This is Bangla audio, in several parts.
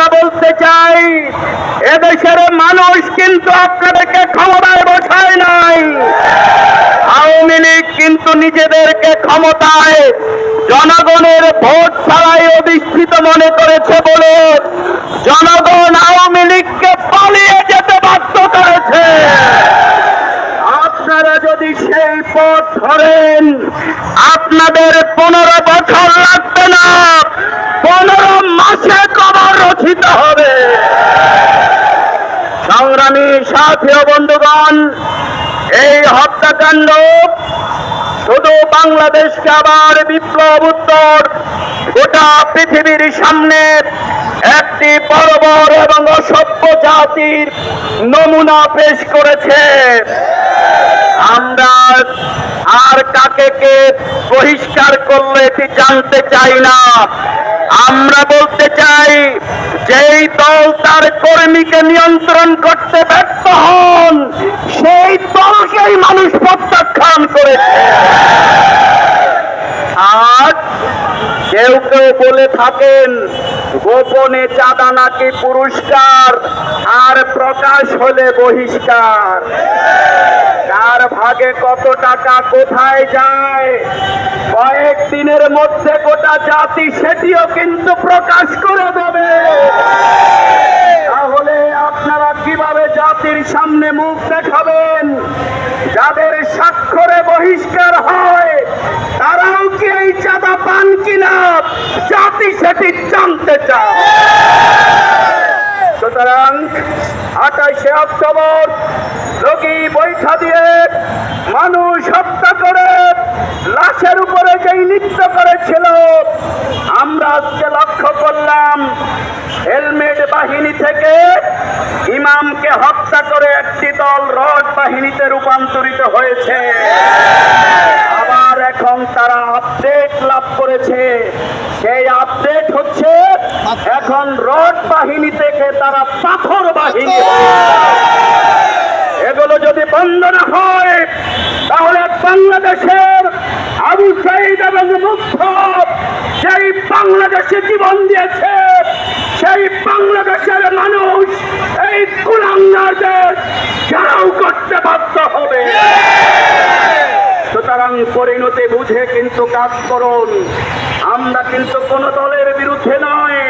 আমরা বলতে চাই, এদেশের মানুষ কিন্তু আপনাদেরকে ক্ষমতায় বসায় নাই। আওয়ামী লীগ কিন্তু নিজেদেরকে ক্ষমতায় জনগণের ভোট ছাড়াই অধিষ্ঠিত মনে করেছে বলে জনগণ আওয়ামী লীগকে পালিয়ে যেতে বাধ্য করেছে। আপনারা যদি সেই পথ ধরেন, আপনাদের 15 বছর লাগবে না, 15 মাসে কবর রচিত হবে। সংগ্রামী সাথী ও বন্ধুগণ, এই হত্যাকাণ্ড শুধু বাংলাদেশকে আবার বিপ্লব উত্তর গোটা পৃথিবীর সামনে একটি বর্বর এবং অসভ্য জাতির নমুনা পেশ করেছে। আমরা আর কাকে কে বহিষ্কার করলে এটি জানতে চাই না। আমরা বলতে চাই, যেই দল তার কর্মীকে নিয়ন্ত্রণ করতে ব্যর্থ হন, সেই দলকেই মানুষ প্রত্যাখ্যান করেছে। আর কেউ কেউ বলে থাকেন গোপনে চাঁদা নাকি পুরস্কার, আর প্রকাশ হলে বহিষ্কার। কার ভাগে কত টাকা কোথায় যায় কয়েকদিনের মধ্যে গোটা জাতি সেটিও কিন্তু প্রকাশ করে দেবে। তাহলে আপনারা কিভাবে জাতির সামনে মুখ দেখাবেন? যাদের স্বাক্ষরে বহিষ্কার হয় তারাও কি এই চাঁদা পান কিনা জাতি সেটি জানতে চায়। সুতরাং 28শে অক্টোবর রোগী বৈঠা দিয়ে মানুষ হত্যা করে লাশের উপরে যেই নৃত্য করেছিল, আমরা আজকে লক্ষ্য করলাম হেলমেট বাহিনী থেকে ইমামকে হত্যা করে একটি দল রড বাহিনীতে রূপান্তরিত হয়েছে। আবার এখন তারা আপডেট লাভ করেছে, সেই আপডেট হচ্ছে এখন রড বাহিনী থেকে তারা পাথর বাহিনী। এগুলো যদি বন্ধ না হয় তাহলে বাংলাদেশের আবু সাঈদ এবং মুগ্ধ সেই বাংলাদেশে জীবন দিয়েছে, সেই বাংলাদেশের মানুষ এই কুলাঙ্গারদের ঘেরাও করতে বাধ্য হবে। সুতরাং পরিণতি বুঝে কিন্তু কাজ করুন। আমরা কিন্তু কোন দলের বিরুদ্ধে নয়,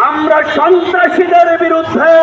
আমরা সন্ত্রাসীদের বিরুদ্ধে।